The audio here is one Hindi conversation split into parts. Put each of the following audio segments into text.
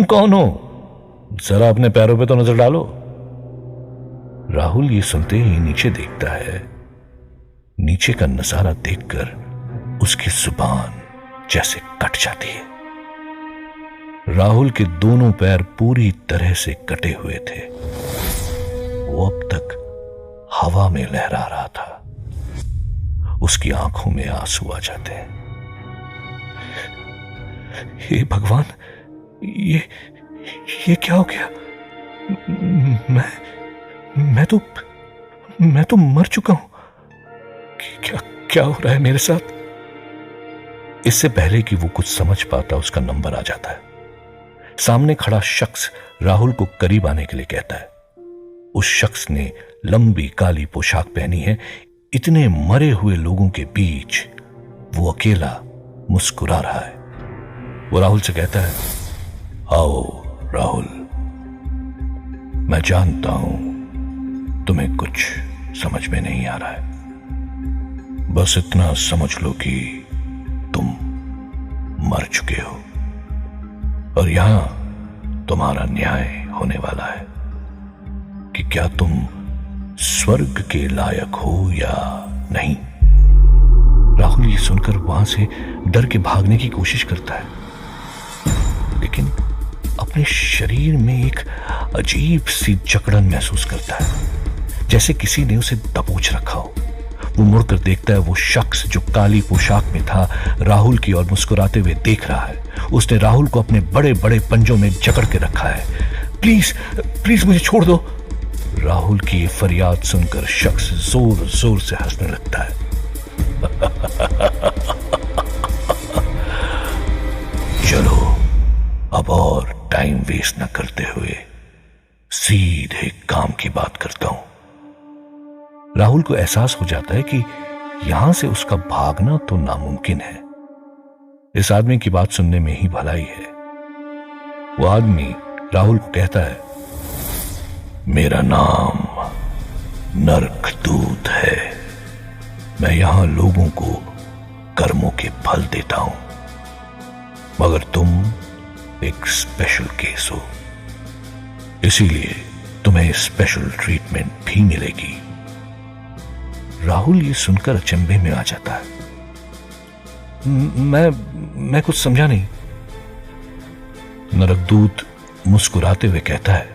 कौन हो? जरा अपने पैरों पे तो नजर डालो। राहुल ये सुनते ही नीचे देखता है। नीचे का नजारा देखकर उसकी जुबान जैसे कट जाती है। राहुल के दोनों पैर पूरी तरह से कटे हुए थे। वो अब तक हवा में लहरा रहा था। उसकी आंखों में आंसू आ जाते हैं। हे भगवान, ये क्या हो गया? मैं तो मर चुका हूं। क्या हो रहा है मेरे साथ? इससे पहले कि वो कुछ समझ पाता, उसका नंबर आ जाता है। सामने खड़ा शख्स राहुल को करीब आने के लिए कहता है। उस शख्स ने लंबी काली पोशाक पहनी है। इतने मरे हुए लोगों के बीच वो अकेला मुस्कुरा रहा है। वो राहुल से कहता है, आओ राहुल, मैं जानता हूं तुम्हें कुछ समझ में नहीं आ रहा है। बस इतना समझ लो कि तुम मर चुके हो और यहां तुम्हारा न्याय होने वाला है कि क्या तुम स्वर्ग के लायक हो या नहीं। राहुल ये सुनकर वहां से डर के भागने की कोशिश करता है, लेकिन अपने शरीर में एक अजीब सी जकड़न महसूस करता है, जैसे किसी ने उसे दबोच रखा हो। वो मुड़कर देखता है। वो शख्स जो काली पोशाक में था राहुल की ओर मुस्कुराते हुए देख रहा है। उसने राहुल को अपने बड़े बड़े पंजों में जकड़ के रखा है। प्लीज प्लीज मुझे छोड़ दो। राहुल की ये फरियाद सुनकर शख्स जोर जोर से हंसने लगता है। चलो अब और टाइम वेस्ट न करते हुए सीधे काम की बात करता हूं। राहुल को एहसास हो जाता है कि यहां से उसका भागना तो नामुमकिन है। इस आदमी की बात सुनने में ही भलाई है। वो आदमी राहुल को कहता है, मेरा नाम नरकदूत है। मैं यहां लोगों को कर्मों के फल देता हूं, मगर तुम एक स्पेशल केस हो, इसीलिए तुम्हें स्पेशल ट्रीटमेंट भी मिलेगी। राहुल ये सुनकर अचंभे में आ जाता है। मैं कुछ समझा नहीं। नरकदूत मुस्कुराते हुए कहता है,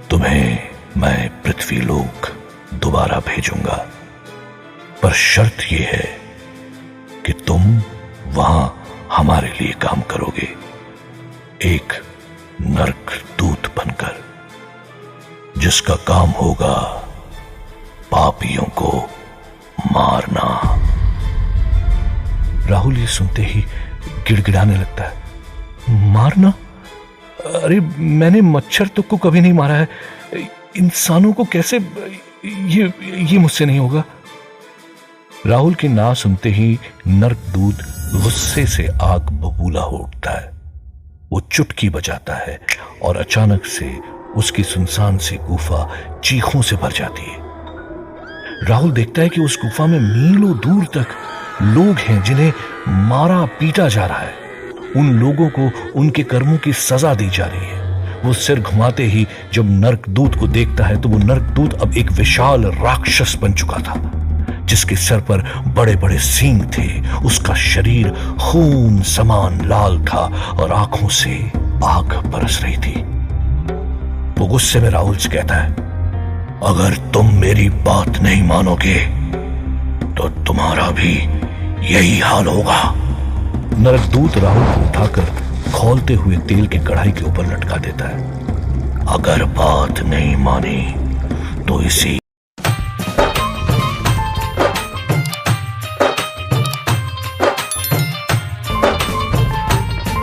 तुम्हें मैं पृथ्वीलोक दोबारा भेजूंगा, पर शर्त यह है कि तुम वहां हमारे लिए काम करोगे, एक नरकदूत बनकर, जिसका काम होगा पापियों को मारना। राहुल ये सुनते ही गिड़गिड़ाने लगता है। मारना? अरे मैंने मच्छर तक को कभी नहीं मारा है, इंसानों को कैसे? ये मुझसे नहीं होगा। राहुल की ना सुनते ही नरकदूत गुस्से से आग बबूला हो उठता है। वो चुटकी बजाता है और अचानक से उसकी सुनसान सी गुफा चीखों से भर जाती है। राहुल देखता है कि उस गुफा में मीलों दूर तक लोग हैं जिन्हें मारा पीटा जा रहा है। उन लोगों को उनके कर्मों की सजा दी जा रही है। वो सिर घुमाते ही जब नरकदूत को देखता है तो वो नरकदूत अब एक विशाल राक्षस बन चुका था, जिसके सर पर बड़े बड़े सींग थे। उसका शरीर खून समान लाल था और आंखों से आग बरस रही थी। वो गुस्से में राहुल से कहता है, अगर तुम मेरी बात नहीं मानोगे तो तुम्हारा भी यही हाल होगा। नरकदूत राहुल को उठाकर खौलते हुए तेल की कढ़ाई के ऊपर लटका देता है। अगर बात नहीं मानी तो इसी